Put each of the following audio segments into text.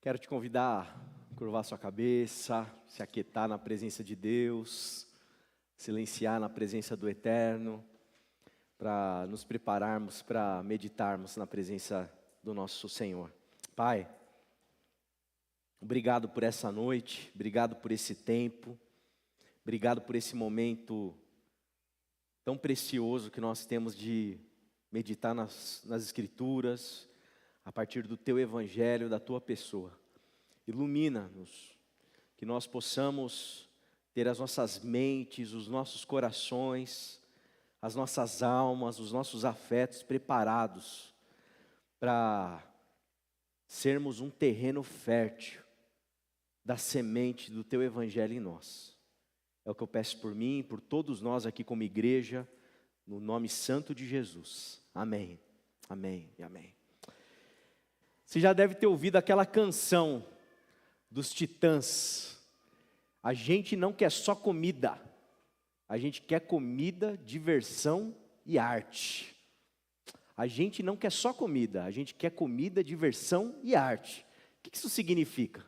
Quero te convidar a curvar sua cabeça, se aquietar na presença de Deus, silenciar na presença do Eterno, para nos prepararmos para meditarmos na presença do nosso Senhor. Pai, obrigado por essa noite, obrigado por esse tempo, obrigado por esse momento tão precioso que nós temos de meditar nas Escrituras, a partir do Teu Evangelho, da Tua pessoa. Ilumina-nos, que nós possamos ter as nossas mentes, os nossos corações, as nossas almas, os nossos afetos preparados para sermos um terreno fértil da semente do Teu Evangelho em nós. É o que eu peço por mim e por todos nós aqui como igreja, no nome santo de Jesus. Amém, amém e amém. Você já deve ter ouvido aquela canção dos Titãs. A gente não quer só comida, a gente quer comida, diversão e arte. A gente não quer só comida, a gente quer comida, diversão e arte. O que isso significa?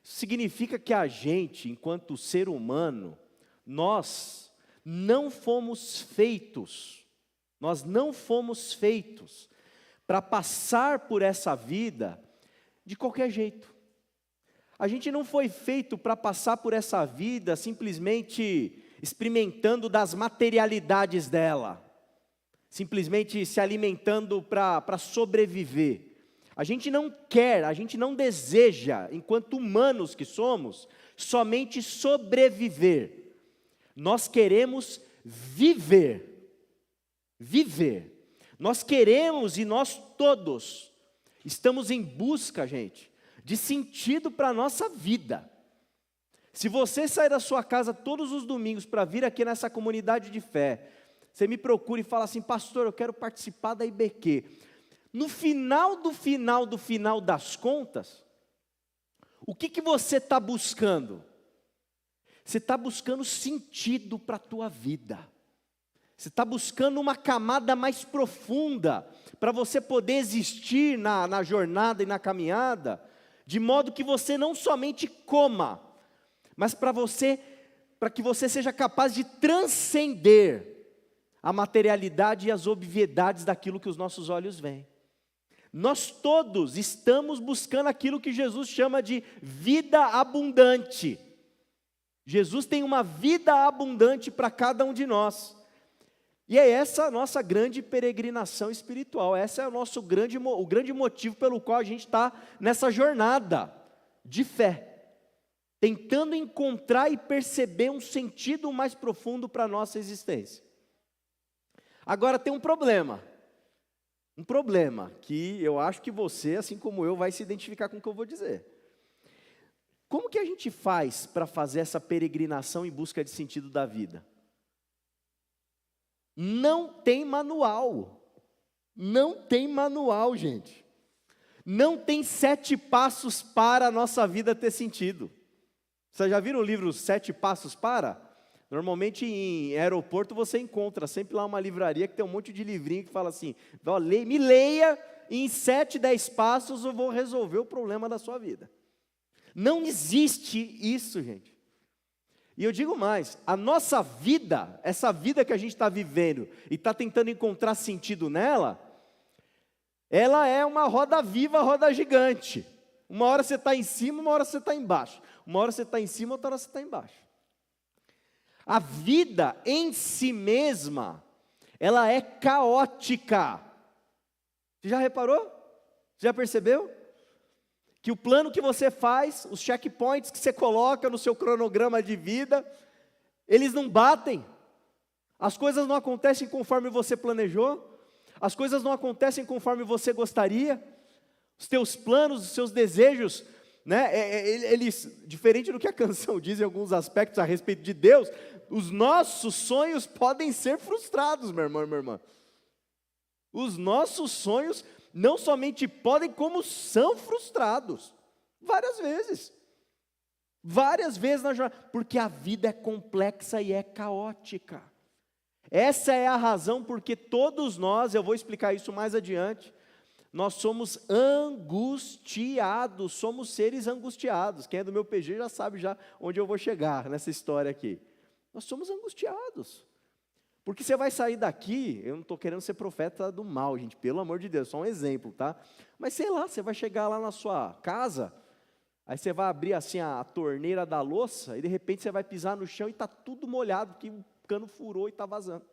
Isso significa que a gente, enquanto ser humano, nós não fomos feitos para passar por essa vida de qualquer jeito. A gente não foi feito para passar por essa vida simplesmente experimentando das materialidades dela, simplesmente se alimentando para sobreviver. A gente não quer, a gente não deseja, enquanto humanos que somos, somente sobreviver. Nós queremos viver. Viver. Nós queremos e nós todos estamos em busca, gente, de sentido para a nossa vida. Se você sair da sua casa todos os domingos para vir aqui nessa comunidade de fé, você me procura e fala assim: pastor, eu quero participar da IBQ. No final das contas, o que você está buscando? Você está buscando sentido para a tua vida. Você está buscando uma camada mais profunda, para você poder existir na jornada e na caminhada, de modo que você não somente coma, mas para que você seja capaz de transcender a materialidade e as obviedades daquilo que os nossos olhos veem. Nós todos estamos buscando aquilo que Jesus chama de vida abundante. Jesus tem uma vida abundante para cada um de nós. E é essa a nossa grande peregrinação espiritual, esse é o grande motivo pelo qual a gente está nessa jornada de fé, tentando encontrar e perceber um sentido mais profundo para a nossa existência. Agora tem um problema que eu acho que você, assim como eu, vai se identificar com o que eu vou dizer. Como que a gente faz para fazer essa peregrinação em busca de sentido da vida? Não tem manual, gente. Não tem 7 passos para a nossa vida ter sentido. Vocês já viram o livro 7 Passos para? Normalmente em aeroporto você encontra sempre lá uma livraria que tem um monte de livrinho que fala assim: me leia, e em 7, 10 passos eu vou resolver o problema da sua vida. Não existe isso, gente. E eu digo mais, a nossa vida, essa vida que a gente está vivendo e está tentando encontrar sentido nela, ela é uma roda viva, roda gigante. Uma hora você está em cima, uma hora você está embaixo. Uma hora você está em cima, outra hora você está embaixo. A vida em si mesma, ela é caótica. Você já reparou? Você já percebeu? Que o plano que você faz, os checkpoints que você coloca no seu cronograma de vida, eles não batem. As coisas não acontecem conforme você planejou. As coisas não acontecem conforme você gostaria. Os teus planos, os seus desejos, né, eles, diferente do que a canção diz em alguns aspectos a respeito de Deus, os nossos sonhos podem ser frustrados, meu irmão e minha irmã. Os nossos sonhos não somente podem, como são frustrados. Várias vezes na jornada, porque a vida é complexa e é caótica. Essa é a razão porque todos nós, eu vou explicar isso mais adiante, nós somos angustiados, somos seres angustiados. Quem é do meu PG já sabe já onde eu vou chegar nessa história aqui. Nós somos angustiados. Porque você vai sair daqui, eu não estou querendo ser profeta do mal, gente, pelo amor de Deus, só um exemplo, tá? Mas sei lá, você vai chegar lá na sua casa, aí você vai abrir assim a torneira da louça, e de repente você vai pisar no chão e está tudo molhado, porque o cano furou e está vazando.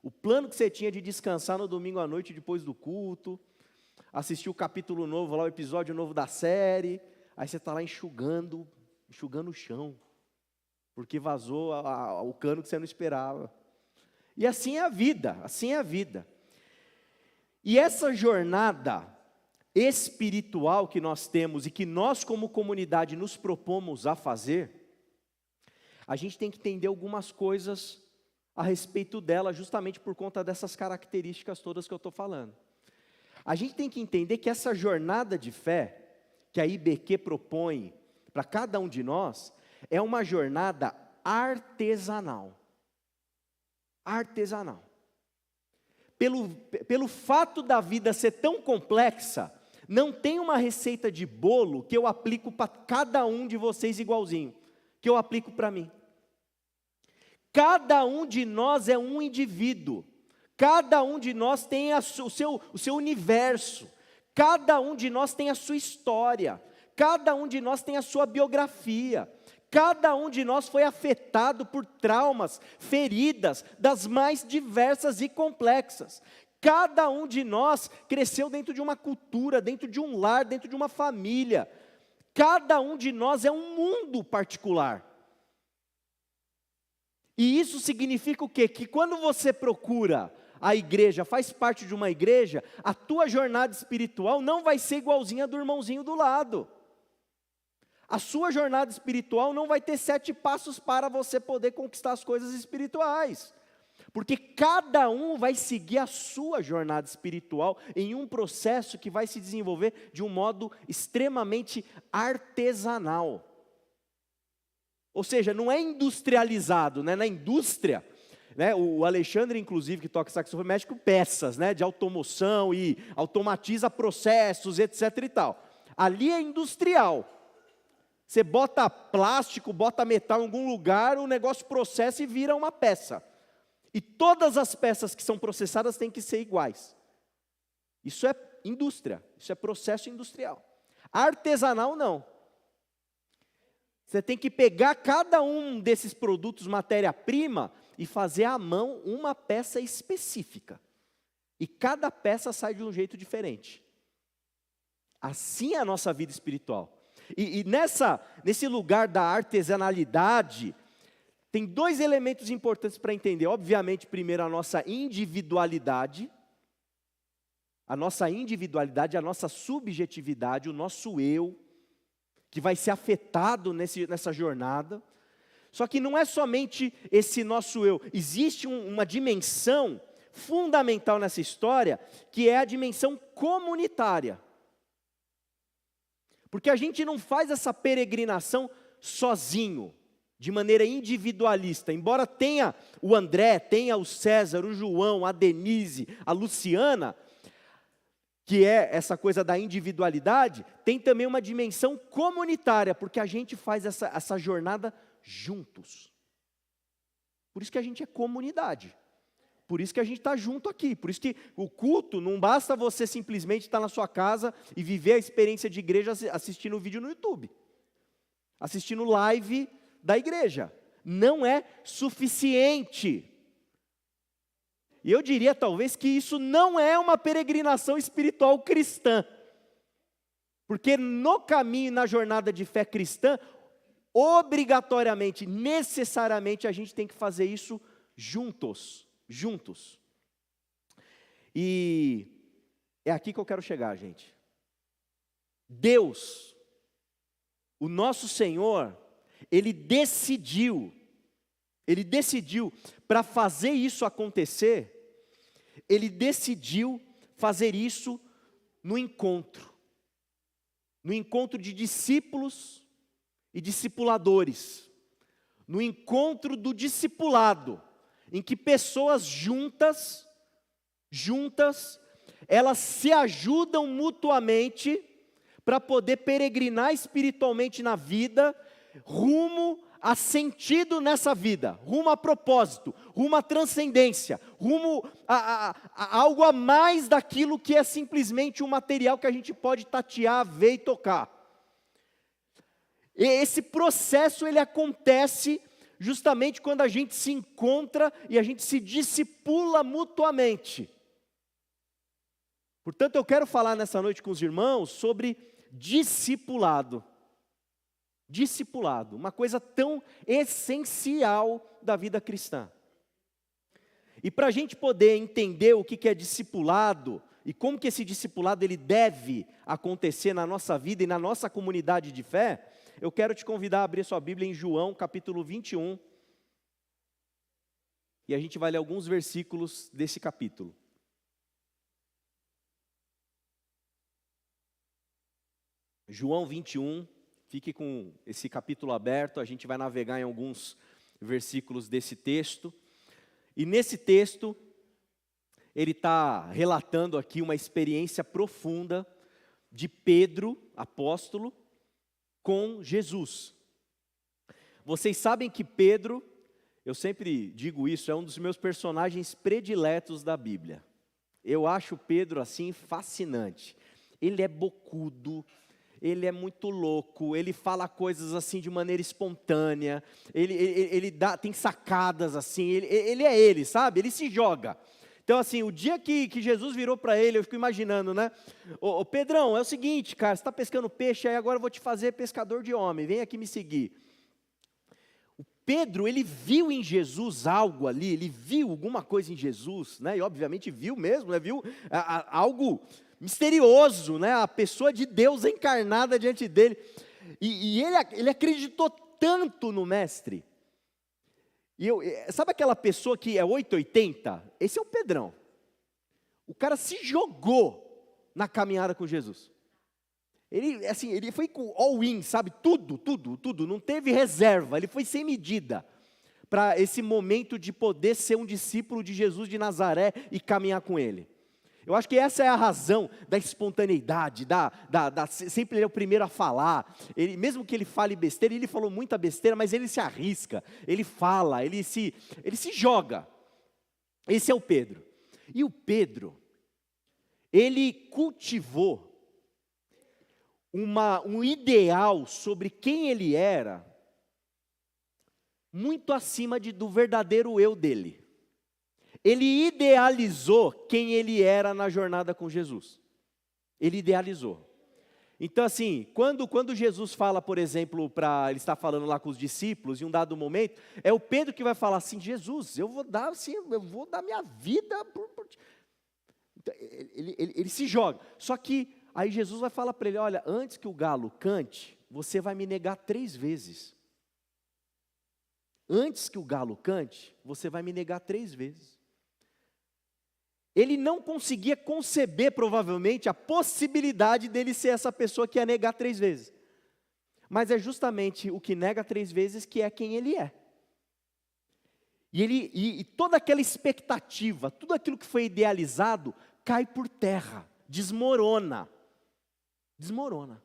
O plano que você tinha de descansar no domingo à noite depois do culto, assistir o capítulo novo lá, o episódio novo da série, aí você está lá enxugando o chão, porque vazou o cano que você não esperava. E assim é a vida, assim é a vida. E essa jornada espiritual que nós temos e que nós como comunidade nos propomos a fazer, a gente tem que entender algumas coisas a respeito dela, justamente por conta dessas características todas que eu estou falando. A gente tem que entender que essa jornada de fé, que a IBQ propõe para cada um de nós, é uma jornada artesanal. Artesanal. Pelo fato da vida ser tão complexa, não tem uma receita de bolo que eu aplico para cada um de vocês igualzinho, que eu aplico para mim. Cada um de nós é um indivíduo, cada um de nós tem o seu universo, cada um de nós tem a sua história, cada um de nós tem a sua biografia, cada um de nós foi afetado por traumas, feridas, das mais diversas e complexas. Cada um de nós cresceu dentro de uma cultura, dentro de um lar, dentro de uma família. Cada um de nós é um mundo particular. E isso significa o quê? Que quando você procura a igreja, faz parte de uma igreja, a tua jornada espiritual não vai ser igualzinha do irmãozinho do lado. A sua jornada espiritual não vai ter 7 passos para você poder conquistar as coisas espirituais. Porque cada um vai seguir a sua jornada espiritual em um processo que vai se desenvolver de um modo extremamente artesanal. Ou seja, não é industrializado, né? Na indústria, né? O Alexandre, inclusive, que toca saxofone, mexe com peças, né? De automoção e automatiza processos, etc. e tal. Ali é industrial. Você bota plástico, bota metal em algum lugar, o negócio processa e vira uma peça. E todas as peças que são processadas têm que ser iguais. Isso é indústria, isso é processo industrial. Artesanal não. Você tem que pegar cada um desses produtos, matéria-prima, e fazer à mão uma peça específica. E cada peça sai de um jeito diferente. Assim é a nossa vida espiritual. E nesse lugar da artesanalidade, tem 2 elementos importantes para entender. Obviamente, primeiro, a nossa individualidade, a nossa subjetividade, o nosso eu, que vai ser afetado nessa jornada. Só que não é somente esse nosso eu, existe uma dimensão fundamental nessa história, que é a dimensão comunitária. Porque a gente não faz essa peregrinação sozinho, de maneira individualista. Embora tenha o André, tenha o César, o João, a Denise, a Luciana, que é essa coisa da individualidade, tem também uma dimensão comunitária, porque a gente faz essa jornada juntos. Por isso que a gente é comunidade. Por isso que a gente está junto aqui. Por isso que o culto, não basta você simplesmente estar na sua casa e viver a experiência de igreja assistindo o vídeo no YouTube. Assistindo live da igreja. Não é suficiente. E eu diria talvez que isso não é uma peregrinação espiritual cristã. Porque no caminho, na jornada de fé cristã, obrigatoriamente, necessariamente, a gente tem que fazer isso juntos. E é aqui que eu quero chegar, gente. Deus, o nosso Senhor, Ele decidiu para fazer isso acontecer, Ele decidiu fazer isso no encontro de discípulos e discipuladores, no encontro do discipulado, em que pessoas juntas, elas se ajudam mutuamente para poder peregrinar espiritualmente na vida, rumo a sentido nessa vida, rumo a propósito, rumo a transcendência, rumo a algo a mais daquilo que é simplesmente um material que a gente pode tatear, ver e tocar. E esse processo ele acontece justamente quando a gente se encontra e a gente se discipula mutuamente. Portanto, eu quero falar nessa noite com os irmãos sobre discipulado. Discipulado, uma coisa tão essencial da vida cristã. E para a gente poder entender o que é discipulado e como que esse discipulado ele deve acontecer na nossa vida e na nossa comunidade de fé, eu quero te convidar a abrir sua Bíblia em João capítulo 21. E a gente vai ler alguns versículos desse capítulo. João 21. Fique com esse capítulo aberto, a gente vai navegar em alguns versículos desse texto. E nesse texto, ele está relatando aqui uma experiência profunda de Pedro, apóstolo, com Jesus. Vocês sabem que Pedro, eu sempre digo isso, é um dos meus personagens prediletos da Bíblia. Eu acho Pedro assim fascinante. Ele é bocudo, ele é muito louco, ele fala coisas assim de maneira espontânea, ele tem sacadas assim, ele é ele, sabe? Ele se joga. Então assim, o dia que Jesus virou para ele, eu fico imaginando, né? Ô Pedrão, é o seguinte, cara, você está pescando peixe, aí agora eu vou te fazer pescador de homem, vem aqui me seguir. O Pedro, ele viu em Jesus algo ali, ele viu alguma coisa em Jesus, né? E obviamente viu mesmo, né? Viu algo misterioso, né? A pessoa de Deus encarnada diante dele, e ele acreditou tanto no mestre, sabe aquela pessoa que é 880? Esse é o Pedrão, o cara se jogou na caminhada com Jesus, ele foi com all-in, sabe, tudo, não teve reserva, ele foi sem medida, para esse momento de poder ser um discípulo de Jesus de Nazaré e caminhar com ele. Eu acho que essa é a razão da espontaneidade, sempre ele é o primeiro a falar, mesmo que ele fale besteira, ele falou muita besteira, mas ele se arrisca, ele fala, ele se joga. Esse é o Pedro. E o Pedro, ele cultivou um ideal sobre quem ele era, muito acima do verdadeiro eu dele. Ele idealizou quem ele era na jornada com Jesus. Ele idealizou. Então assim, quando Jesus fala, por exemplo, ele está falando lá com os discípulos, em um dado momento, é o Pedro que vai falar assim, Jesus, eu vou dar minha vida por ti. Então, ele se joga. Só que aí Jesus vai falar para ele, olha, antes que o galo cante, você vai me negar 3 vezes. Antes que o galo cante, você vai me negar 3 vezes. Ele não conseguia conceber, provavelmente, a possibilidade dele ser essa pessoa que ia negar 3 vezes. Mas é justamente o que nega 3 vezes que é quem ele é. E toda aquela expectativa, tudo aquilo que foi idealizado, cai por terra, desmorona. Desmorona.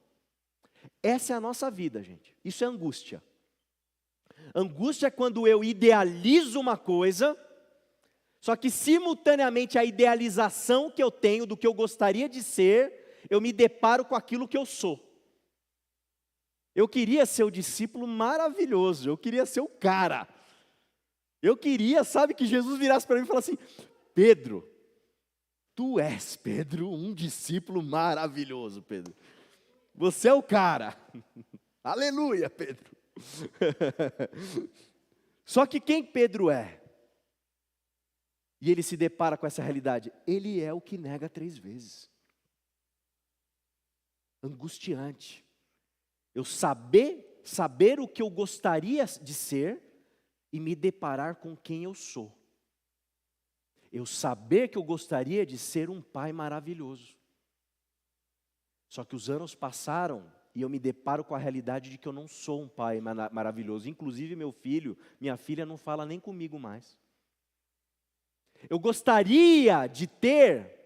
Essa é a nossa vida, gente. Isso é angústia. Angústia é quando eu idealizo uma coisa, só que simultaneamente a idealização que eu tenho do que eu gostaria de ser, eu me deparo com aquilo que eu sou. Eu queria ser o discípulo maravilhoso, eu queria ser o cara. Eu queria, sabe, que Jesus virasse para mim e falasse assim, Pedro, tu és, Pedro, um discípulo maravilhoso, Pedro. Você é o cara. Aleluia, Pedro. Só que quem Pedro é? E ele se depara com essa realidade. Ele é o que nega 3 vezes. Angustiante. Eu saber o que eu gostaria de ser e me deparar com quem eu sou. Eu saber que eu gostaria de ser um pai maravilhoso. Só que os anos passaram e eu me deparo com a realidade de que eu não sou um pai maravilhoso. Inclusive minha filha não fala nem comigo mais. Eu gostaria de ter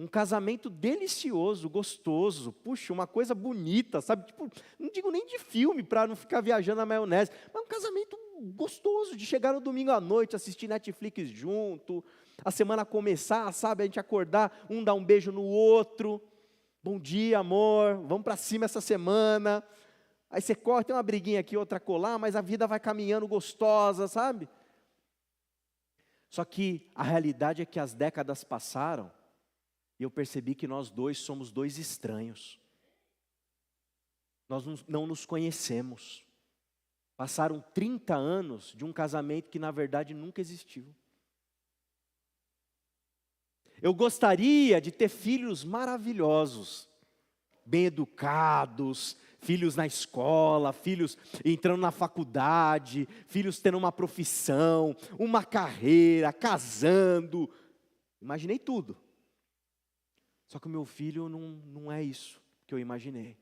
Um casamento delicioso, gostoso, puxa, uma coisa bonita, sabe? Tipo, não digo nem de filme, para não ficar viajando na maionese, mas um casamento gostoso, de chegar no domingo à noite, assistir Netflix junto, a semana começar, sabe? A gente acordar, um dar um beijo no outro, bom dia, amor, vamos para cima essa semana. Aí você corre, tem uma briguinha aqui, outra colar, mas a vida vai caminhando gostosa, sabe? Só que a realidade é que as décadas passaram, e eu percebi que nós dois somos dois estranhos. Nós não nos conhecemos. Passaram 30 anos de um casamento que na verdade nunca existiu. Eu gostaria de ter filhos maravilhosos, bem educados, filhos na escola, filhos entrando na faculdade, filhos tendo uma profissão, uma carreira, casando. Imaginei tudo. Só que o meu filho não é isso que eu imaginei.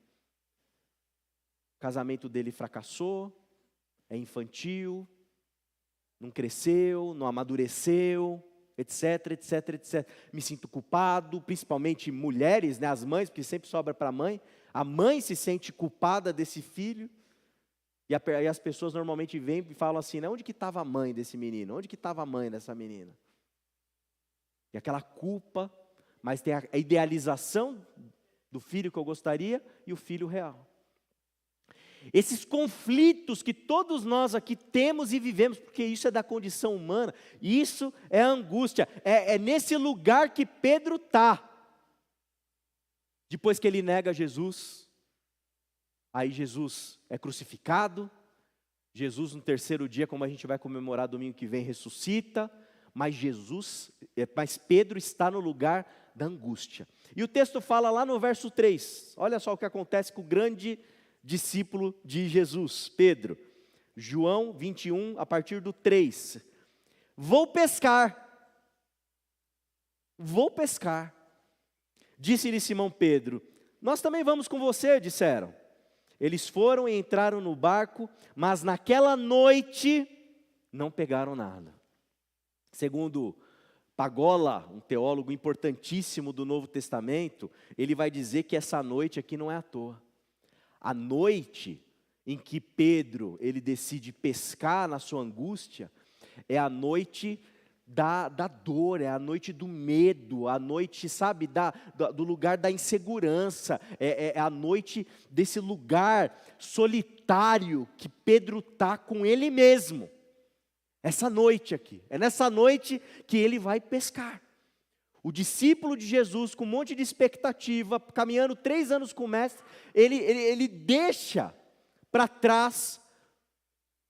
O casamento dele fracassou, é infantil, não cresceu, não amadureceu, etc, etc, etc. Me sinto culpado, principalmente mulheres, né, as mães, porque sempre sobra para a mãe. A mãe se sente culpada desse filho. E as pessoas normalmente vêm e falam assim, né, onde que estava a mãe desse menino? Onde que estava a mãe dessa menina? E aquela culpa, mas tem a idealização do filho que eu gostaria e o filho real. Esses conflitos que todos nós aqui temos e vivemos, porque isso é da condição humana, isso é a angústia, é nesse lugar que Pedro está. Depois que ele nega Jesus, aí Jesus é crucificado, Jesus no terceiro dia, como a gente vai comemorar domingo que vem, ressuscita, mas Pedro está no lugar da angústia. E o texto fala lá no verso 3, olha só o que acontece com o grande discípulo de Jesus, Pedro. João 21, a partir do 3. Vou pescar. Disse-lhe Simão Pedro, nós também vamos com você, disseram. Eles foram e entraram no barco, mas naquela noite não pegaram nada. Segundo Pagola, um teólogo importantíssimo do Novo Testamento, ele vai dizer que essa noite aqui não é à toa. A noite em que Pedro ele decide pescar na sua angústia, é a noite da dor, é a noite do medo, a noite, sabe, do lugar da insegurança, é a noite desse lugar solitário que Pedro está com ele mesmo. Essa noite aqui, é nessa noite que ele vai pescar. O discípulo de Jesus, com um monte de expectativa, caminhando 3 anos com o mestre, ele deixa para trás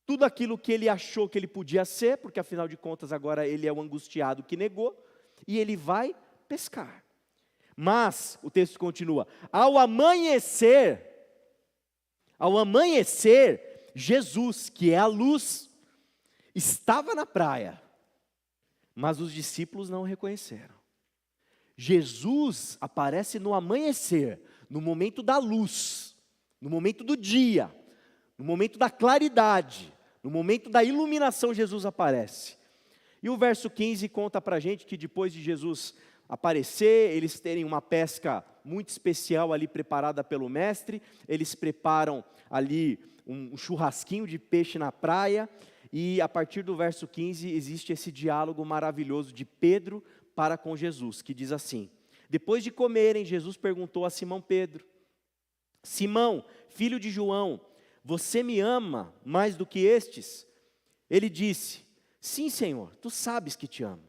tudo aquilo que ele achou que ele podia ser, porque afinal de contas agora ele é o angustiado que negou, e ele vai pescar. Mas, o texto continua, ao amanhecer, Jesus, que é a luz, estava na praia, mas os discípulos não o reconheceram. Jesus aparece no amanhecer, no momento da luz, no momento do dia, no momento da claridade, no momento da iluminação Jesus aparece. E o verso 15 conta para a gente que depois de Jesus aparecer, eles terem uma pesca muito especial ali preparada pelo mestre, eles preparam ali um churrasquinho de peixe na praia, e a partir do verso 15 existe esse diálogo maravilhoso de Pedro para com Jesus, que diz assim, depois de comerem, Jesus perguntou a Simão Pedro, Simão, filho de João, você me ama mais do que estes? Ele disse, sim, Senhor, tu sabes que te amo.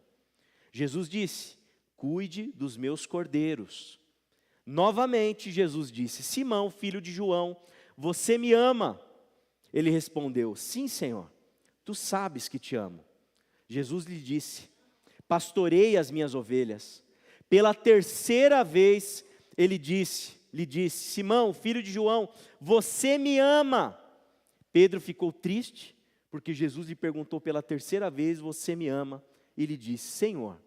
Jesus disse, cuide dos meus cordeiros. Novamente Jesus disse, Simão, filho de João, você me ama? Ele respondeu, sim, Senhor, tu sabes que te amo. Jesus lhe disse, pastorei as minhas ovelhas. Pela terceira vez ele lhe disse, Simão, filho de João, você me ama? Pedro ficou triste, porque Jesus lhe perguntou pela terceira vez, você me ama? E lhe disse, Senhor,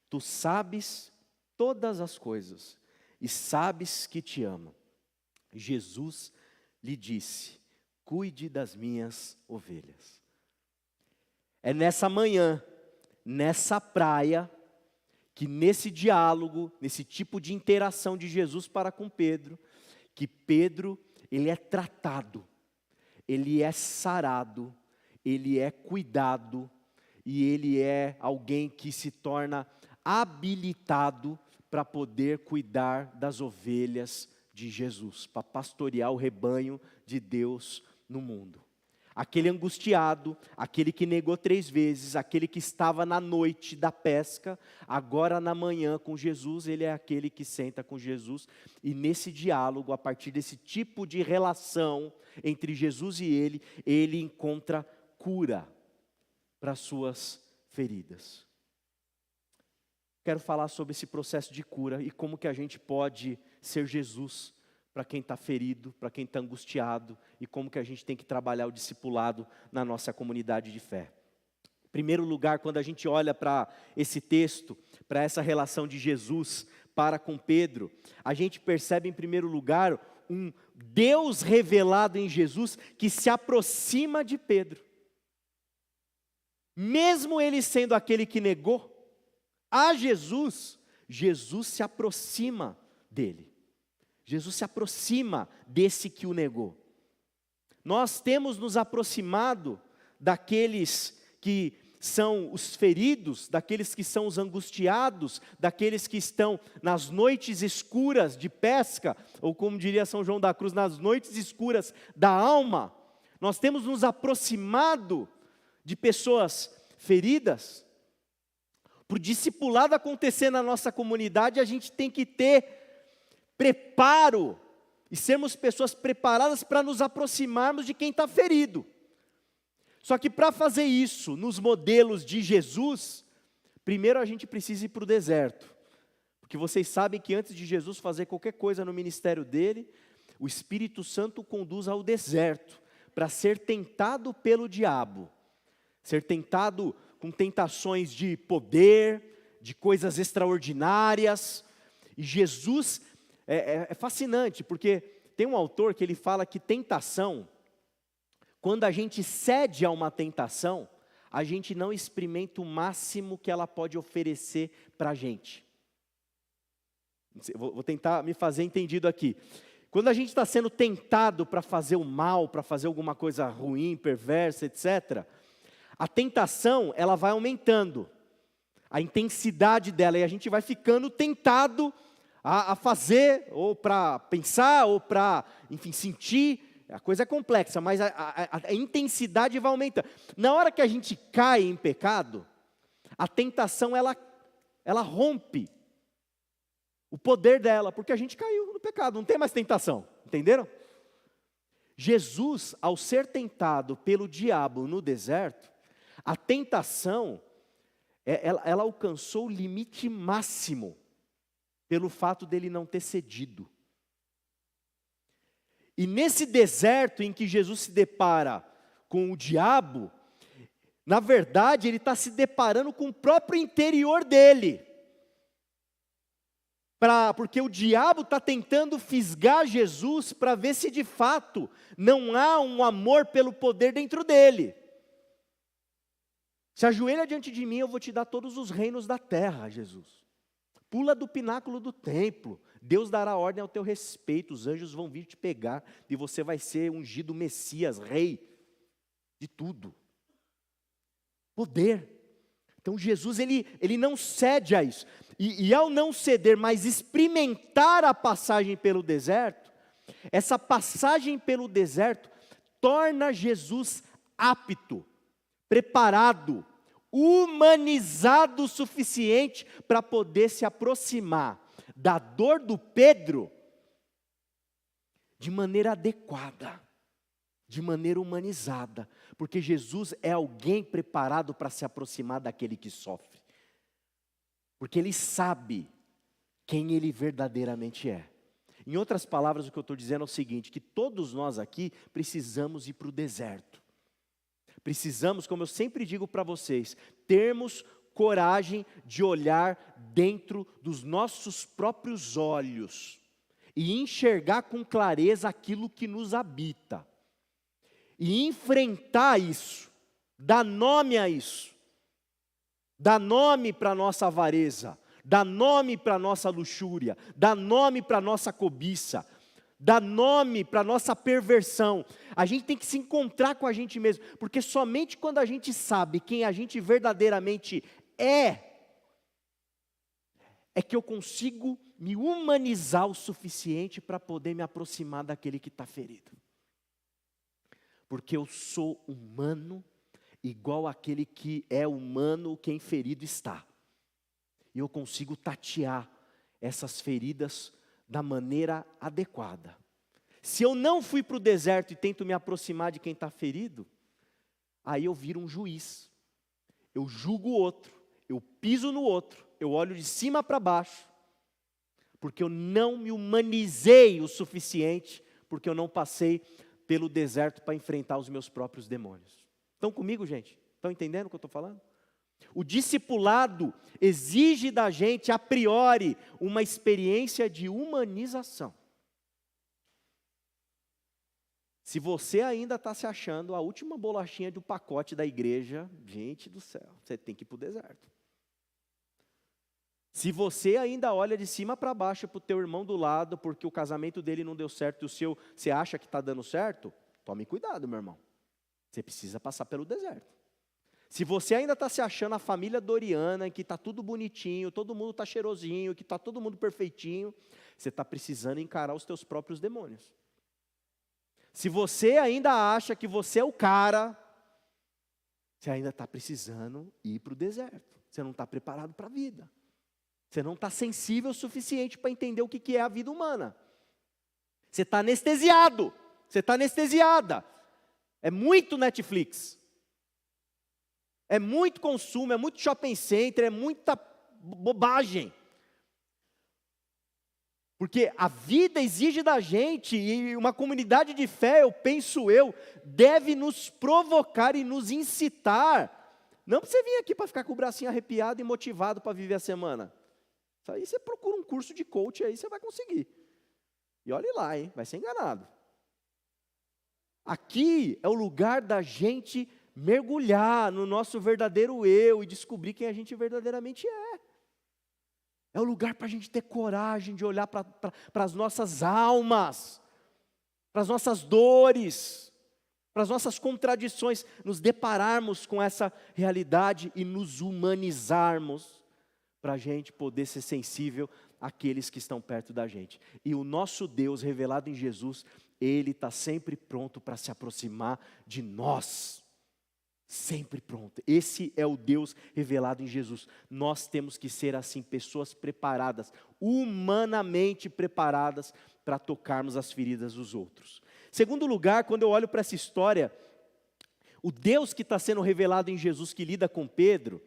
tu sabes todas as coisas, e sabes que te amo. Jesus lhe disse, cuide das minhas ovelhas. É nessa manhã, nessa praia, que nesse diálogo, nesse tipo de interação de Jesus para com Pedro, que Pedro, ele é tratado, ele é sarado, ele é cuidado, e ele é alguém que se torna habilitado para poder cuidar das ovelhas de Jesus, para pastorear o rebanho de Deus no mundo. Aquele angustiado, aquele que negou 3 vezes, aquele que estava na noite da pesca, agora na manhã com Jesus, ele é aquele que senta com Jesus, e nesse diálogo, a partir desse tipo de relação entre Jesus e ele encontra cura para as suas feridas. Quero falar sobre esse processo de cura e como que a gente pode ser Jesus para quem está ferido, para quem está angustiado, e como que a gente tem que trabalhar o discipulado na nossa comunidade de fé. Em primeiro lugar, quando a gente olha para esse texto, para essa relação de Jesus para com Pedro, a gente percebe em primeiro lugar um Deus revelado em Jesus que se aproxima de Pedro. Mesmo ele sendo aquele que negou a Jesus, Jesus se aproxima dele. Jesus se aproxima desse que o negou. Nós temos nos aproximado daqueles que são os feridos, daqueles que são os angustiados, daqueles que estão nas noites escuras de pesca, ou como diria São João da Cruz, nas noites escuras da alma. Nós temos nos aproximado de pessoas feridas. Para o discipulado acontecer na nossa comunidade, a gente tem que ter preparo e sermos pessoas preparadas para nos aproximarmos de quem está ferido. Só que para fazer isso, nos modelos de Jesus, primeiro a gente precisa ir para o deserto. Porque vocês sabem que antes de Jesus fazer qualquer coisa no ministério dele, o Espírito Santo o conduz ao deserto, para ser tentado pelo diabo. Ser tentado com tentações de poder, de coisas extraordinárias. E Jesus é fascinante, porque tem um autor que ele fala que tentação, quando a gente cede a uma tentação, a gente não experimenta o máximo que ela pode oferecer para a gente. Vou tentar me fazer entendido aqui. Quando a gente está sendo tentado para fazer o mal, para fazer alguma coisa ruim, perversa, etc., a tentação, ela vai aumentando, a intensidade dela, e a gente vai ficando tentado a fazer, ou para pensar, ou para, enfim, sentir. A coisa é complexa, mas a intensidade vai aumentando. Na hora que a gente cai em pecado, a tentação, ela rompe o poder dela, porque a gente caiu no pecado, não tem mais tentação, entenderam? Jesus, ao ser tentado pelo diabo no deserto, a tentação, ela alcançou o limite máximo, pelo fato dele não ter cedido. E nesse deserto em que Jesus se depara com o diabo, na verdade ele está se deparando com o próprio interior dele. Porque o diabo está tentando fisgar Jesus para ver se de fato não há um amor pelo poder dentro dele. Se ajoelha diante de mim, eu vou te dar todos os reinos da terra, Jesus. Pula do pináculo do templo, Deus dará ordem ao teu respeito, os anjos vão vir te pegar, e você vai ser ungido Messias, rei de tudo. Poder. Então Jesus, ele não cede a isso. E ao não ceder, mas experimentar a passagem pelo deserto, essa passagem pelo deserto torna Jesus apto, preparado, humanizado o suficiente para poder se aproximar da dor do Pedro de maneira adequada, de maneira humanizada, porque Jesus é alguém preparado para se aproximar daquele que sofre, porque ele sabe quem ele verdadeiramente é. Em outras palavras, o que eu estou dizendo é o seguinte, que todos nós aqui precisamos ir para o deserto. Precisamos, como eu sempre digo para vocês, termos coragem de olhar dentro dos nossos próprios olhos e enxergar com clareza aquilo que nos habita. E enfrentar isso, dar nome a isso, dar nome para a nossa avareza, dá nome para a nossa luxúria, dá nome para a nossa cobiça, dá nome para a nossa perversão. A gente tem que se encontrar com a gente mesmo, porque somente quando a gente sabe quem a gente verdadeiramente é que eu consigo me humanizar o suficiente para poder me aproximar daquele que está ferido. Porque eu sou humano, igual aquele que é humano, quem ferido está. E eu consigo tatear essas feridas da maneira adequada. Se eu não fui para o deserto e tento me aproximar de quem está ferido, aí eu viro um juiz. Eu julgo o outro, eu piso no outro, eu olho de cima para baixo, porque eu não me humanizei o suficiente, porque eu não passei pelo deserto para enfrentar os meus próprios demônios. Estão comigo, gente? Estão entendendo o que eu estou falando? O discipulado exige da gente, a priori, uma experiência de humanização. Se você ainda está se achando a última bolachinha do pacote da igreja, gente do céu, você tem que ir para o deserto. Se você ainda olha de cima para baixo para o teu irmão do lado, porque o casamento dele não deu certo e o seu, você acha que está dando certo, tome cuidado, meu irmão. Você precisa passar pelo deserto. Se você ainda está se achando a família Doriana, que está tudo bonitinho, todo mundo está cheirosinho, que está todo mundo perfeitinho, você está precisando encarar os teus próprios demônios. Se você ainda acha que você é o cara, você ainda está precisando ir para o deserto. Você não está preparado para a vida. Você não está sensível o suficiente para entender o que é a vida humana. Você está anestesiado. Você está anestesiada. É muito Netflix. É muito consumo, é muito shopping center, é muita bobagem. Porque a vida exige da gente, e uma comunidade de fé, deve nos provocar e nos incitar. Não para você vir aqui para ficar com o bracinho arrepiado e motivado para viver a semana. Isso aí você procura um curso de coach, aí você vai conseguir. E olhe lá, hein, vai ser enganado. Aqui é o lugar da gente mergulhar no nosso verdadeiro eu e descobrir quem a gente verdadeiramente é. É o lugar para a gente ter coragem de olhar para as nossas almas, para as nossas dores, para as nossas contradições, nos depararmos com essa realidade e nos humanizarmos, para a gente poder ser sensível àqueles que estão perto da gente. E o nosso Deus revelado em Jesus, Ele está sempre pronto para se aproximar de nós. Sempre pronto. Esse é o Deus revelado em Jesus. Nós temos que ser assim, pessoas preparadas, humanamente preparadas para tocarmos as feridas dos outros. Segundo lugar, quando eu olho para essa história, o Deus que está sendo revelado em Jesus, que lida com Pedro,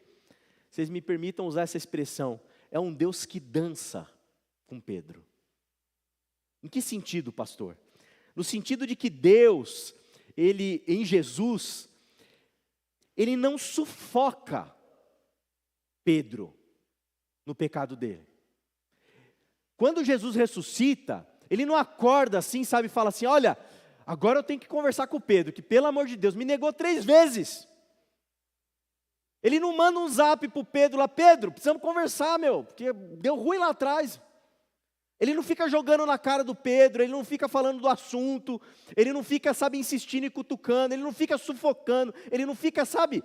vocês me permitam usar essa expressão, é um Deus que dança com Pedro. Em que sentido, pastor? No sentido de que Deus, em Jesus, Ele não sufoca Pedro no pecado dele. Quando Jesus ressuscita, Ele não acorda assim, sabe, e fala assim, olha, agora eu tenho que conversar com o Pedro, que pelo amor de Deus, me negou 3 vezes. Ele não manda um zap para o Pedro lá, Pedro, precisamos conversar, porque deu ruim lá atrás. Ele não fica jogando na cara do Pedro, ele não fica falando do assunto, ele não fica, sabe, insistindo e cutucando, ele não fica sufocando, ele não fica, sabe,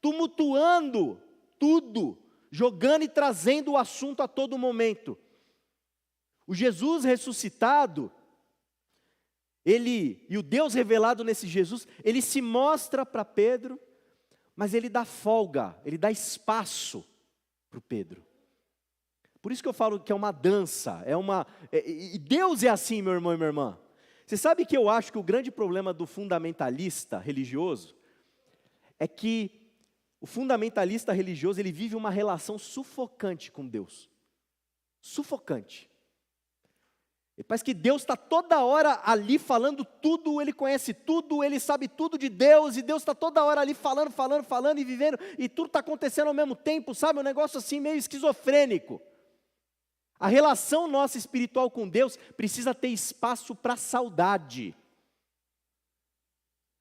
tumultuando tudo, jogando e trazendo o assunto a todo momento. O Jesus ressuscitado, e o Deus revelado nesse Jesus, ele se mostra para Pedro, mas ele dá folga, ele dá espaço para o Pedro. Por isso que eu falo que é uma dança, e Deus é assim, meu irmão e minha irmã. Você sabe que eu acho que o grande problema do fundamentalista religioso é que o fundamentalista religioso, ele vive uma relação sufocante com Deus. Sufocante. E parece que Deus está toda hora ali falando tudo, Ele conhece tudo, Ele sabe tudo de Deus, e Deus está toda hora ali falando e vivendo, e tudo está acontecendo ao mesmo tempo, sabe? Um negócio assim meio esquizofrênico. A relação nossa espiritual com Deus precisa ter espaço para saudade.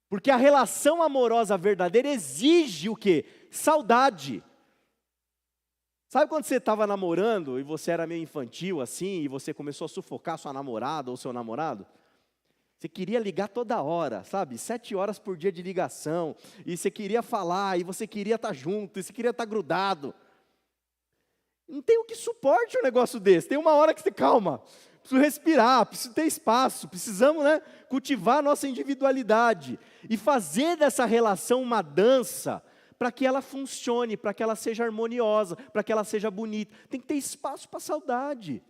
Porque a relação amorosa verdadeira exige o quê? Saudade. Sabe quando você estava namorando e você era meio infantil assim, e você começou a sufocar sua namorada ou seu namorado? Você queria ligar toda hora, sabe? 7 horas por dia de ligação, e você queria falar, e você queria estar junto, e você queria estar grudado. Não tem o que suporte um negócio desse. Tem uma hora que você, calma, preciso respirar, preciso ter espaço, precisamos, cultivar a nossa individualidade e fazer dessa relação uma dança para que ela funcione, para que ela seja harmoniosa, para que ela seja bonita. Tem que ter espaço para saudade.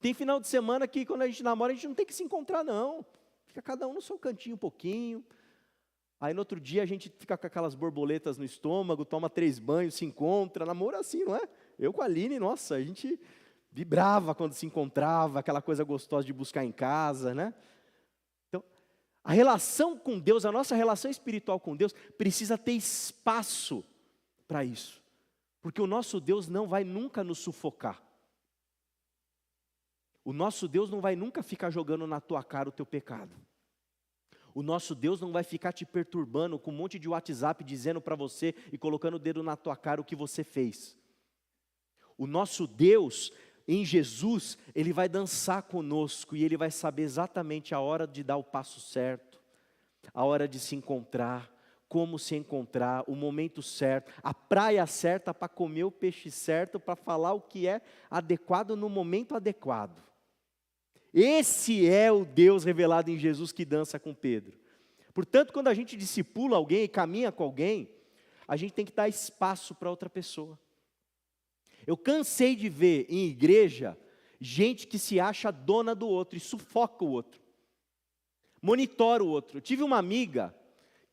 Tem final de semana que quando a gente namora, a gente não tem que se encontrar não. Fica cada um no seu cantinho um pouquinho. Aí no outro dia a gente fica com aquelas borboletas no estômago, toma 3 banhos, se encontra, namoro assim, não é? Eu com a Aline, nossa, a gente vibrava quando se encontrava, aquela coisa gostosa de buscar em casa, né? Então, a relação com Deus, a nossa relação espiritual com Deus, precisa ter espaço para isso. Porque o nosso Deus não vai nunca nos sufocar. O nosso Deus não vai nunca ficar jogando na tua cara o teu pecado. O nosso Deus não vai ficar te perturbando com um monte de WhatsApp dizendo para você e colocando o dedo na tua cara o que você fez. O nosso Deus, em Jesus, Ele vai dançar conosco e Ele vai saber exatamente a hora de dar o passo certo, a hora de se encontrar, como se encontrar, o momento certo, a praia certa para comer o peixe certo, para falar o que é adequado no momento adequado. Esse é o Deus revelado em Jesus que dança com Pedro. Portanto, quando a gente discipula alguém e caminha com alguém, a gente tem que dar espaço para outra pessoa. Eu cansei de ver em igreja gente que se acha dona do outro e sufoca o outro, monitora o outro. Eu tive uma amiga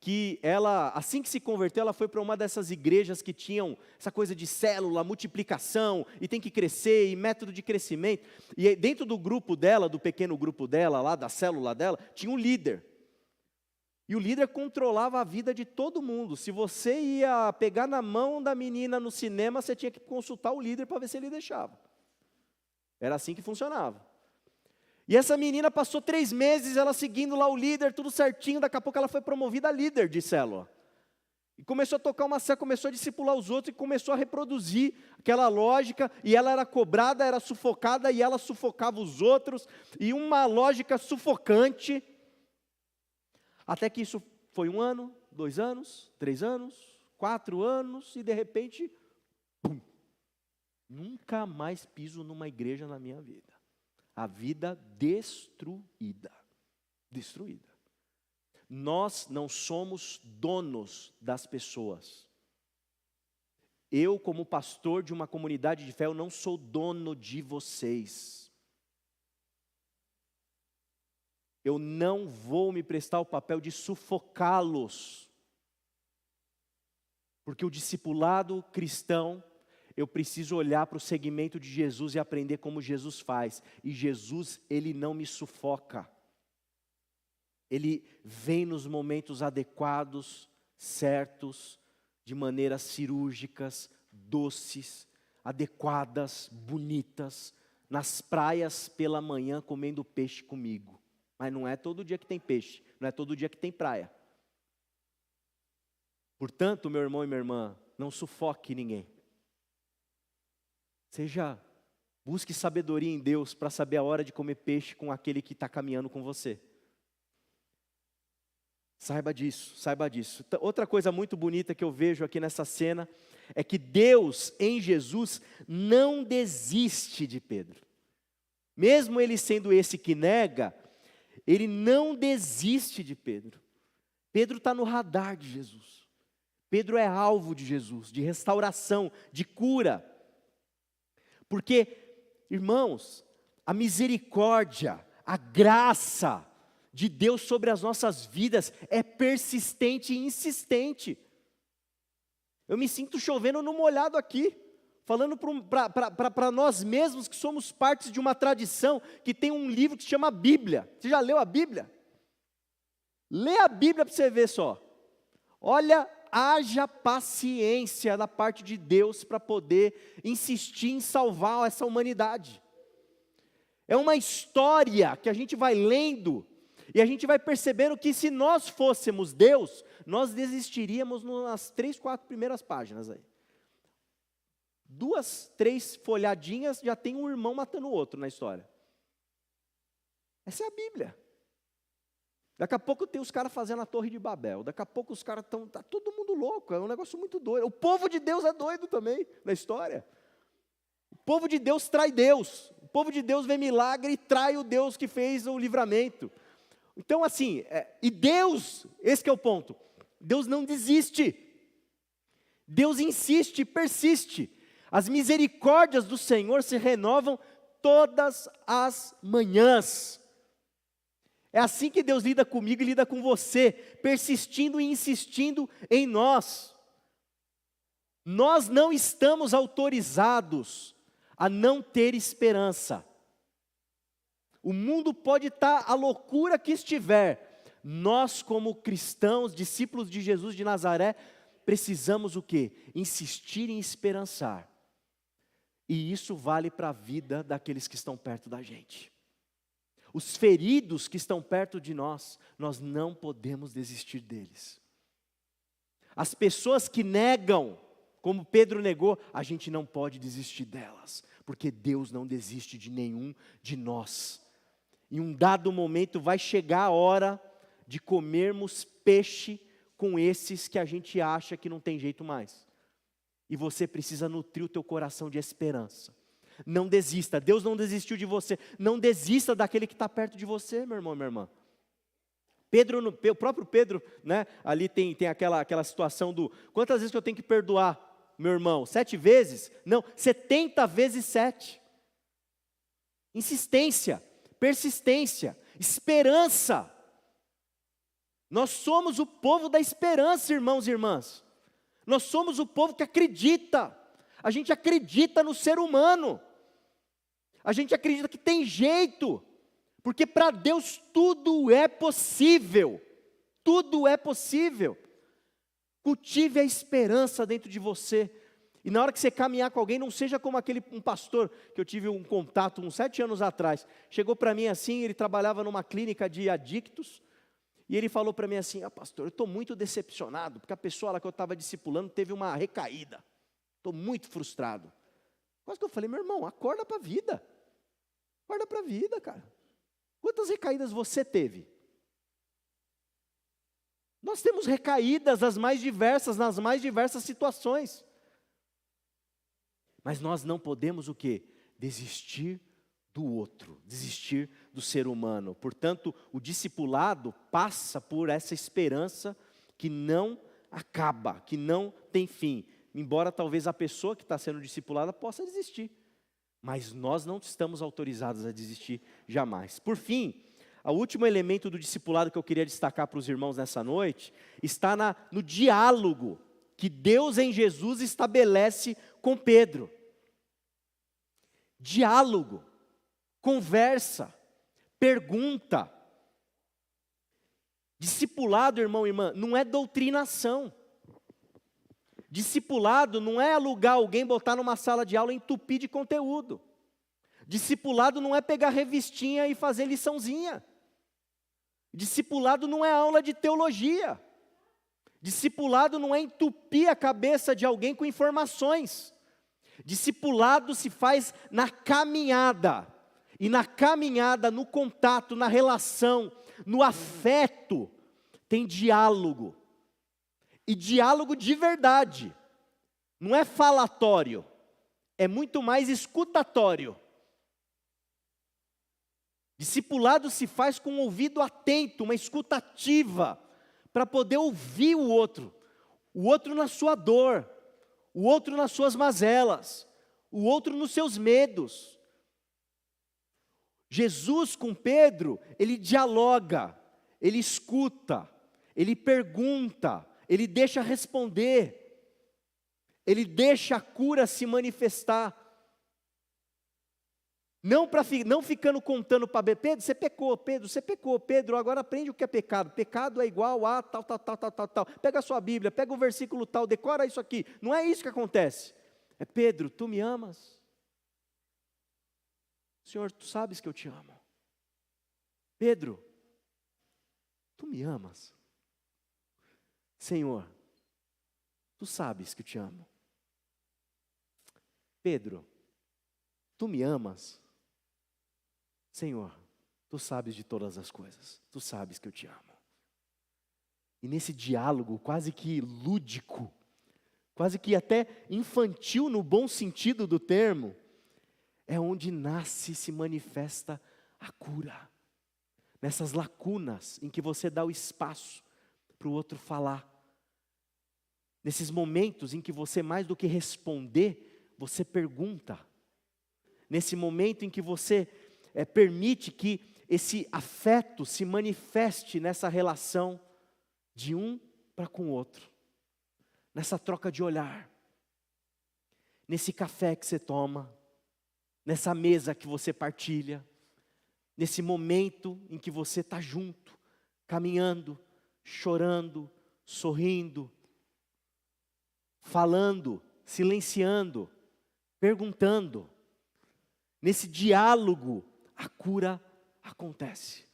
que ela, assim que se converteu, ela foi para uma dessas igrejas que tinham essa coisa de célula, multiplicação, e tem que crescer, e método de crescimento. E dentro do grupo dela, do pequeno grupo dela, lá da célula dela, tinha um líder. E o líder controlava a vida de todo mundo. Se você ia pegar na mão da menina no cinema, você tinha que consultar o líder para ver se ele deixava. Era assim que funcionava. E essa menina passou 3 meses, ela seguindo lá o líder, tudo certinho, daqui a pouco ela foi promovida a líder de célula. E começou a tocar uma célula, começou a discipular os outros e começou a reproduzir aquela lógica, e ela era cobrada, era sufocada, e ela sufocava os outros, e uma lógica sufocante, até que isso foi 1 ano, 2 anos, 3 anos, 4 anos, e de repente, pum, nunca mais piso numa igreja na minha vida. A vida destruída. Destruída. Nós não somos donos das pessoas. Eu, como pastor de uma comunidade de fé, eu não sou dono de vocês. Eu não vou me prestar o papel de sufocá-los. Porque o discipulado cristão, eu preciso olhar para o segmento de Jesus e aprender como Jesus faz. E Jesus, Ele não me sufoca. Ele vem nos momentos adequados, certos, de maneiras cirúrgicas, doces, adequadas, bonitas, nas praias pela manhã comendo peixe comigo. Mas não é todo dia que tem peixe, não é todo dia que tem praia. Portanto, meu irmão e minha irmã, não sufoque ninguém. Busque sabedoria em Deus para saber a hora de comer peixe com aquele que está caminhando com você. Saiba disso, saiba disso. Outra coisa muito bonita que eu vejo aqui nessa cena é que Deus em Jesus não desiste de Pedro. Mesmo ele sendo esse que nega, ele não desiste de Pedro. Pedro está no radar de Jesus. Pedro é alvo de Jesus, de restauração, de cura. Porque, irmãos, a misericórdia, a graça de Deus sobre as nossas vidas é persistente e insistente. Eu me sinto chovendo no molhado aqui, falando para nós mesmos que somos partes de uma tradição que tem um livro que se chama Bíblia. Você já leu a Bíblia? Lê a Bíblia para você ver só. Olha, haja paciência da parte de Deus para poder insistir em salvar essa humanidade. É uma história que a gente vai lendo e a gente vai percebendo que se nós fôssemos Deus, nós desistiríamos nas 3, 4 primeiras páginas aí. 2, 3 folhadinhas, já tem um irmão matando o outro na história. Essa é a Bíblia. Daqui a pouco tem os caras fazendo a Torre de Babel. Daqui a pouco os caras estão... Está todo mundo louco, é um negócio muito doido. O povo de Deus é doido também na história. O povo de Deus trai Deus. O povo de Deus vê milagre e trai o Deus que fez o livramento. Então assim, e Deus, esse que é o ponto. Deus não desiste. Deus insiste e persiste. As misericórdias do Senhor se renovam todas as manhãs. É assim que Deus lida comigo e lida com você, persistindo e insistindo em nós. Nós não estamos autorizados a não ter esperança. O mundo pode estar a loucura que estiver. Nós, como cristãos, discípulos de Jesus de Nazaré, precisamos o quê? Insistir em esperançar. E isso vale para a vida daqueles que estão perto da gente. Os feridos que estão perto de nós, nós não podemos desistir deles. As pessoas que negam, como Pedro negou, a gente não pode desistir delas, porque Deus não desiste de nenhum de nós. Em um dado momento vai chegar a hora de comermos peixe com esses que a gente acha que não tem jeito mais. E você precisa nutrir o teu coração de esperança. Não desista, Deus não desistiu de você. Não desista daquele que está perto de você, meu irmão, minha irmã. O próprio Pedro, né, ali tem aquela situação do, quantas vezes que eu tenho que perdoar, meu irmão? 7 vezes? Não, 70 vezes 7. Insistência, persistência, esperança. Nós somos o povo da esperança, irmãos e irmãs. Nós somos o povo que acredita. A gente acredita no ser humano. A gente acredita que tem jeito. Porque para Deus tudo é possível. Tudo é possível. Cultive a esperança dentro de você. E na hora que você caminhar com alguém, não seja como um pastor que eu tive um contato uns 7 anos atrás. Chegou para mim assim, ele trabalhava numa clínica de adictos. E ele falou para mim assim, pastor, eu estou muito decepcionado, porque a pessoa lá que eu estava discipulando teve uma recaída. Estou muito frustrado. Quase que eu falei, meu irmão, acorda para a vida. Acorda para a vida, cara. Quantas recaídas você teve? Nós temos recaídas nas mais diversas situações. Mas nós não podemos o quê? Desistir do outro, desistir do ser humano. Portanto, o discipulado passa por essa esperança que não acaba, que não tem fim. Embora talvez a pessoa que está sendo discipulada possa desistir. Mas nós não estamos autorizados a desistir jamais. Por fim, o último elemento do discipulado que eu queria destacar para os irmãos nessa noite, está no diálogo que Deus em Jesus estabelece com Pedro. Diálogo, conversa, pergunta. Discipulado, irmão e irmã, não é doutrinação. Discipulado não é alugar alguém, botar numa sala de aula e entupir de conteúdo. Discipulado não é pegar revistinha e fazer liçãozinha. Discipulado não é aula de teologia. Discipulado não é entupir a cabeça de alguém com informações. Discipulado se faz na caminhada. E na caminhada, no contato, na relação, no afeto, tem diálogo. E diálogo de verdade. Não é falatório. É muito mais escutatório. Discipulado se faz com um ouvido atento, uma escuta ativa, para poder ouvir o outro na sua dor, o outro nas suas mazelas, o outro nos seus medos. Jesus com Pedro, ele dialoga, ele escuta, ele pergunta, ele deixa responder, ele deixa a cura se manifestar. Não ficando contando para Pedro, você pecou, Pedro, agora aprende o que é pecado. Pecado é igual a tal. Pega a sua Bíblia, pega o versículo tal, decora isso aqui. Não é isso que acontece. É Pedro, tu me amas? Senhor, tu sabes que eu te amo. Pedro, tu me amas? Senhor, tu sabes que eu te amo. Pedro, tu me amas? Senhor, tu sabes de todas as coisas, tu sabes que eu te amo. E nesse diálogo quase que lúdico, quase que até infantil no bom sentido do termo, é onde nasce e se manifesta a cura. Nessas lacunas em que você dá o espaço para o outro falar. Nesses momentos em que você, mais do que responder, você pergunta. Nesse momento em que você permite que esse afeto se manifeste nessa relação de um para com o outro. Nessa troca de olhar. Nesse café que você toma. Nessa mesa que você partilha. Nesse momento em que você está junto, caminhando, chorando, sorrindo, falando, silenciando, perguntando. Nesse diálogo, a cura acontece.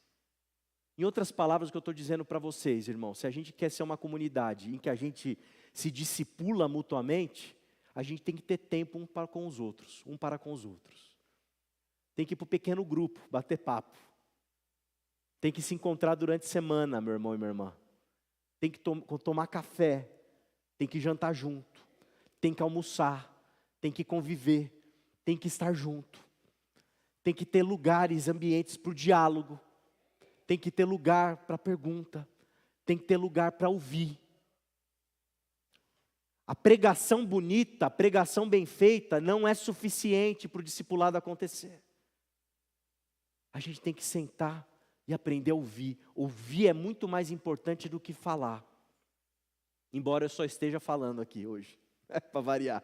Em outras palavras, o que eu estou dizendo para vocês, irmãos, se a gente quer ser uma comunidade em que a gente se discipula mutuamente, a gente tem que ter tempo um para com os outros. Tem que ir para o pequeno grupo, bater papo. Tem que se encontrar durante a semana, meu irmão e minha irmã. Tem que tomar café. Tem que jantar junto. Tem que almoçar. Tem que conviver. Tem que estar junto. Tem que ter lugares, ambientes para o diálogo. Tem que ter lugar para pergunta. Tem que ter lugar para ouvir. A pregação bonita, a pregação bem feita, não é suficiente para o discipulado acontecer. A gente tem que sentar e aprender a ouvir. Ouvir é muito mais importante do que falar. Embora eu só esteja falando aqui hoje, para variar.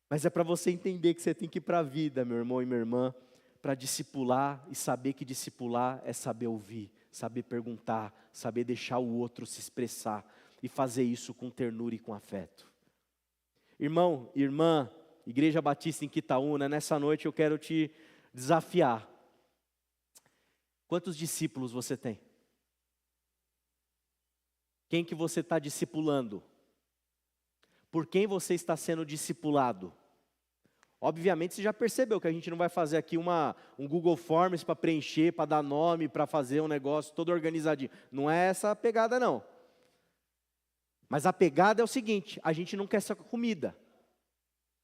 Mas é para você entender que você tem que ir para a vida, meu irmão e minha irmã, para discipular e saber que discipular é saber ouvir, saber perguntar, saber deixar o outro se expressar e fazer isso com ternura e com afeto. Irmão, irmã, Igreja Batista em Quitaúna, nessa noite eu quero te desafiar. Quantos discípulos você tem? Quem que você está discipulando? Por quem você está sendo discipulado? Obviamente você já percebeu que a gente não vai fazer aqui um Google Forms para preencher, para dar nome, para fazer um negócio todo organizadinho. Não é essa a pegada não. Mas a pegada é o seguinte, a gente não quer só comida.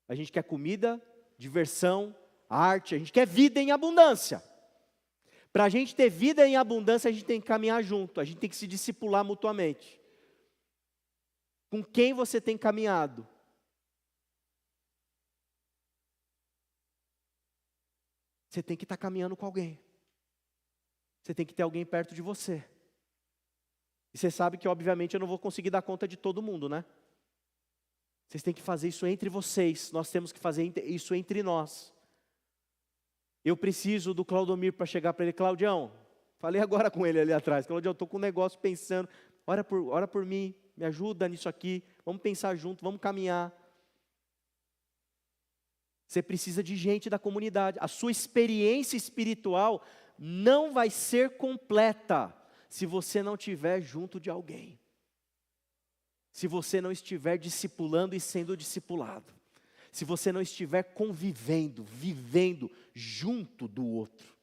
A gente quer comida, diversão, arte, a gente quer vida em abundância. Para a gente ter vida em abundância, a gente tem que caminhar junto, a gente tem que se discipular mutuamente. Com quem você tem caminhado? Você tem que estar caminhando com alguém. Você tem que ter alguém perto de você. E você sabe que, obviamente, eu não vou conseguir dar conta de todo mundo, né? Vocês têm que fazer isso entre vocês, nós temos que fazer isso entre nós. Eu preciso do Claudomir para chegar para ele, Claudião, falei agora com ele ali atrás, Claudião, estou com um negócio pensando, ora por mim, me ajuda nisso aqui, vamos pensar junto, vamos caminhar. Você precisa de gente da comunidade, a sua experiência espiritual não vai ser completa se você não estiver junto de alguém. Se você não estiver discipulando e sendo discipulado. Se você não estiver convivendo, vivendo junto do outro.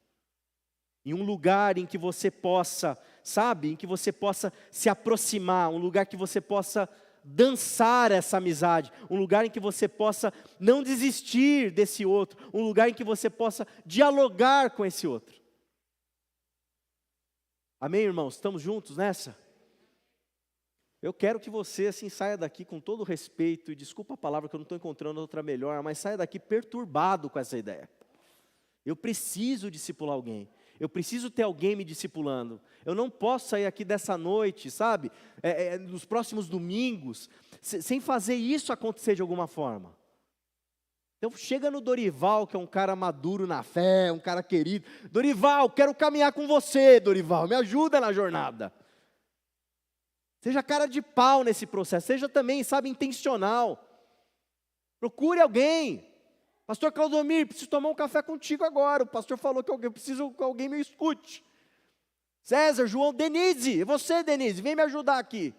Em um lugar em que você possa, sabe, em que você possa se aproximar, um lugar que você possa dançar essa amizade, um lugar em que você possa não desistir desse outro, um lugar em que você possa dialogar com esse outro. Amém, irmãos? Estamos juntos nessa? Eu quero que você assim saia daqui com todo o respeito, e desculpa a palavra que eu não estou encontrando outra melhor, mas saia daqui perturbado com essa ideia. Eu preciso discipular alguém, eu preciso ter alguém me discipulando. Eu não posso sair aqui dessa noite, sabe, nos próximos domingos, sem fazer isso acontecer de alguma forma. Então chega no Dorival, que é um cara maduro na fé, um cara querido. Dorival, quero caminhar com você, Dorival, me ajuda na jornada. Seja cara de pau nesse processo, seja também, sabe, intencional. Procure alguém. Pastor Claudomir, preciso tomar um café contigo agora. O pastor falou que eu preciso que alguém me escute. César, João, Denise, você, Denise, vem me ajudar aqui.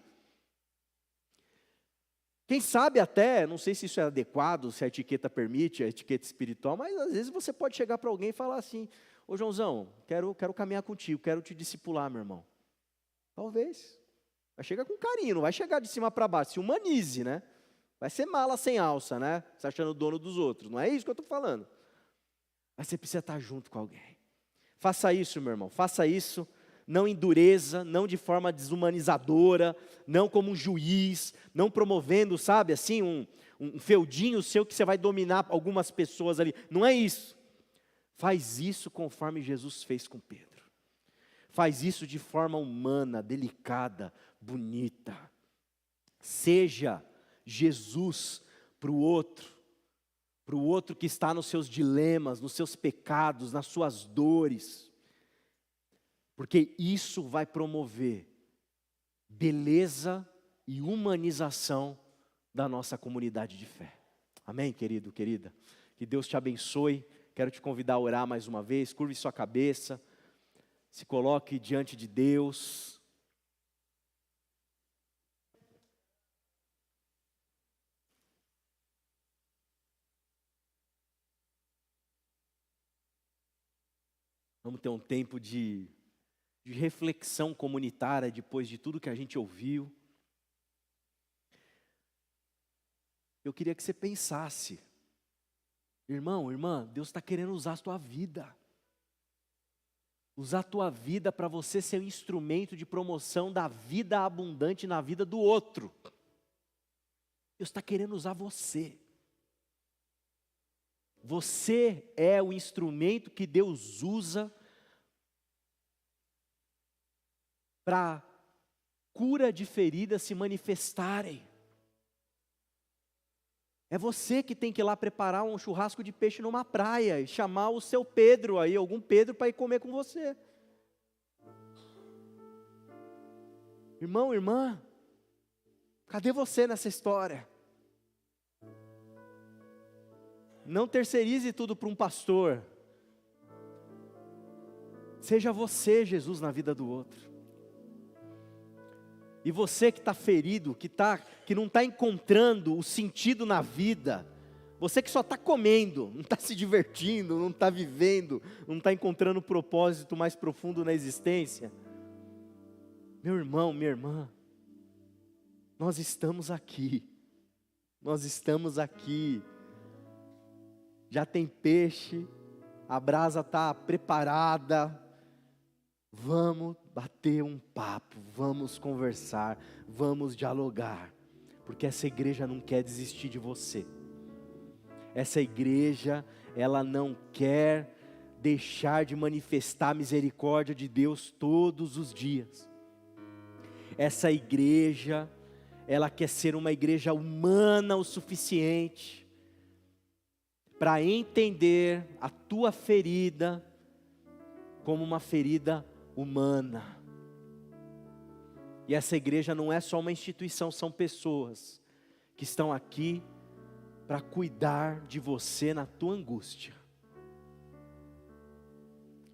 Quem sabe até, não sei se isso é adequado, se a etiqueta permite, a etiqueta espiritual, mas às vezes você pode chegar para alguém e falar assim: ô Joãozão, quero caminhar contigo, quero te discipular, meu irmão. Talvez. Vai chegar com carinho, não vai chegar de cima para baixo, se humanize, né? Vai ser mala sem alça, né? Se achando dono dos outros, não é isso que eu estou falando. Mas você precisa estar junto com alguém. Faça isso, meu irmão, faça isso. Não em dureza, não de forma desumanizadora, não como um juiz, não promovendo, sabe, assim, um feudinho seu que você vai dominar algumas pessoas ali. Não é isso. Faz isso conforme Jesus fez com Pedro. Faz isso de forma humana, delicada, bonita. Seja Jesus para o outro que está nos seus dilemas, nos seus pecados, nas suas dores. Porque isso vai promover beleza e humanização da nossa comunidade de fé. Amém, querido, querida? Que Deus te abençoe. Quero te convidar a orar mais uma vez. Curve sua cabeça. Se coloque diante de Deus. Vamos ter um tempo de reflexão comunitária depois de tudo que a gente ouviu. Eu queria que você pensasse, irmão, irmã, Deus está querendo usar a tua vida. Usar a tua vida para você ser um instrumento de promoção da vida abundante na vida do outro. Deus está querendo usar você. Você é o instrumento que Deus usa para cura de feridas se manifestarem. É você que tem que ir lá preparar um churrasco de peixe numa praia e chamar o seu Pedro aí, algum Pedro para ir comer com você. Irmão, irmã, cadê você nessa história? Não terceirize tudo para um pastor. Seja você, Jesus, na vida do outro. E você que está ferido, que não está encontrando o sentido na vida, você que só está comendo, não está se divertindo, não está vivendo, não está encontrando o propósito mais profundo na existência, meu irmão, minha irmã, nós estamos aqui, já tem peixe, a brasa está preparada, vamos bater um papo, vamos conversar, vamos dialogar, porque essa igreja não quer desistir de você. Essa igreja, ela não quer deixar de manifestar a misericórdia de Deus todos os dias. Essa igreja, ela quer ser uma igreja humana o suficiente para entender a tua ferida como uma ferida humana. E essa igreja não é só uma instituição, são pessoas que estão aqui para cuidar de você na tua angústia.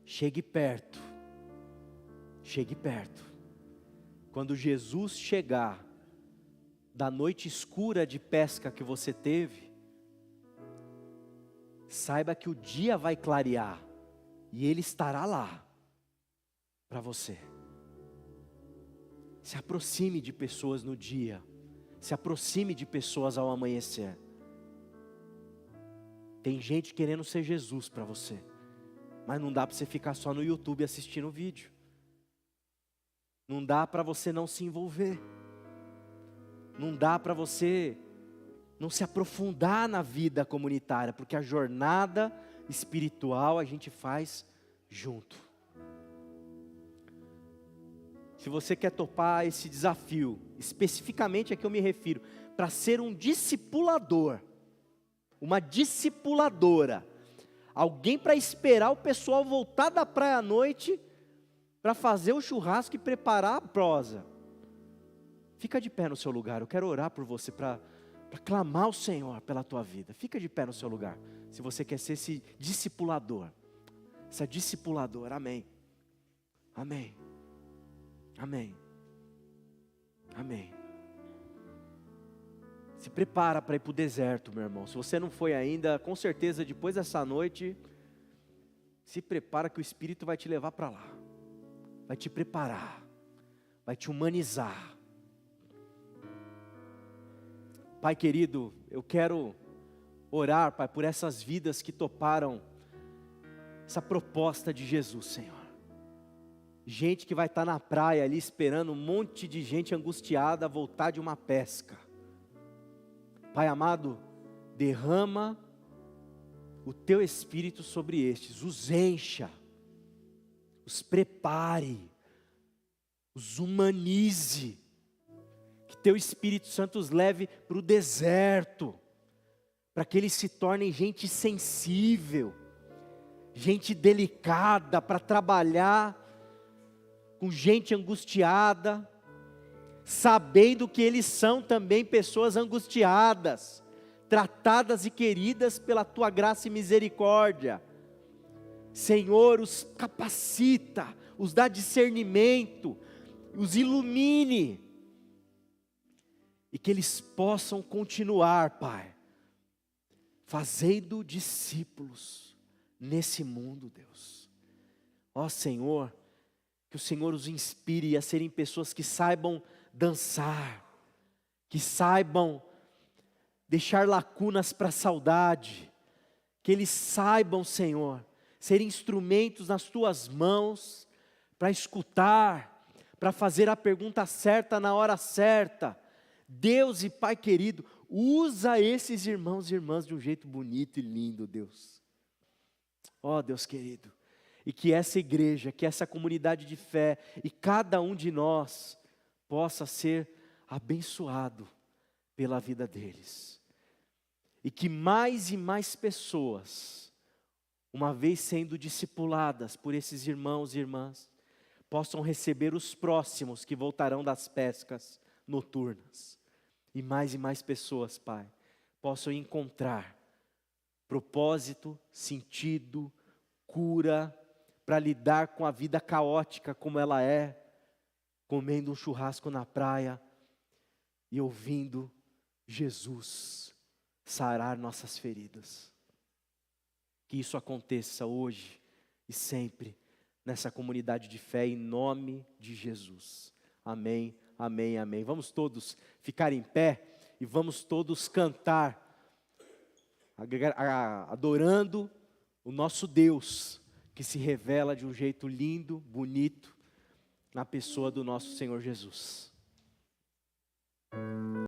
Chegue perto. Quando Jesus chegar da noite escura de pesca que você teve, saiba que o dia vai clarear e Ele estará lá para você. Se aproxime de pessoas no dia, se aproxime de pessoas ao amanhecer. Tem gente querendo ser Jesus para você, mas não dá para você ficar só no YouTube assistindo o vídeo. Não dá para você não se envolver. Não dá para você não se aprofundar na vida comunitária, porque a jornada espiritual a gente faz junto. Se você quer topar esse desafio, especificamente a que eu me refiro, para ser um discipulador, uma discipuladora, alguém para esperar o pessoal voltar da praia à noite, para fazer o churrasco e preparar a prosa. Fica de pé no seu lugar, eu quero orar por você, para clamar ao Senhor pela tua vida. Fica de pé no seu lugar, se você quer ser esse discipulador, essa discipuladora, amém. Amém. Amém. Amém. Se prepara para ir para o deserto, meu irmão. Se você não foi ainda, com certeza depois dessa noite, se prepara que o Espírito vai te levar para lá. Vai te preparar, vai te humanizar. Pai querido, eu quero orar, Pai, por essas vidas que toparam essa proposta de Jesus, Senhor. Gente que vai estar na praia ali esperando um monte de gente angustiada voltar de uma pesca. Pai amado, derrama o teu Espírito sobre estes, os encha, os prepare, os humanize, que teu Espírito Santo os leve para o deserto, para que eles se tornem gente sensível, gente delicada, para trabalhar com gente angustiada, sabendo que eles são também pessoas angustiadas, tratadas e queridas pela tua graça e misericórdia. Senhor, os capacita, os dá discernimento, os ilumine, e que eles possam continuar, Pai, fazendo discípulos nesse mundo, Deus. Ó Senhor, que o Senhor os inspire a serem pessoas que saibam dançar, que saibam deixar lacunas para a saudade, que eles saibam, Senhor, ser instrumentos nas tuas mãos, para escutar, para fazer a pergunta certa na hora certa. Deus e Pai querido, usa esses irmãos e irmãs de um jeito bonito e lindo, Deus. Ó Deus querido, e que essa igreja, que essa comunidade de fé, e cada um de nós, possa ser abençoado pela vida deles. E que mais e mais pessoas, uma vez sendo discipuladas por esses irmãos e irmãs, possam receber os próximos que voltarão das pescas noturnas. E mais pessoas, Pai, possam encontrar propósito, sentido, cura, para lidar com a vida caótica como ela é, comendo um churrasco na praia e ouvindo Jesus sarar nossas feridas. Que isso aconteça hoje e sempre nessa comunidade de fé, em nome de Jesus. Amém, amém, amém. Vamos todos ficar em pé e vamos todos cantar, adorando o nosso Deus, que se revela de um jeito lindo, bonito, na pessoa do nosso Senhor Jesus.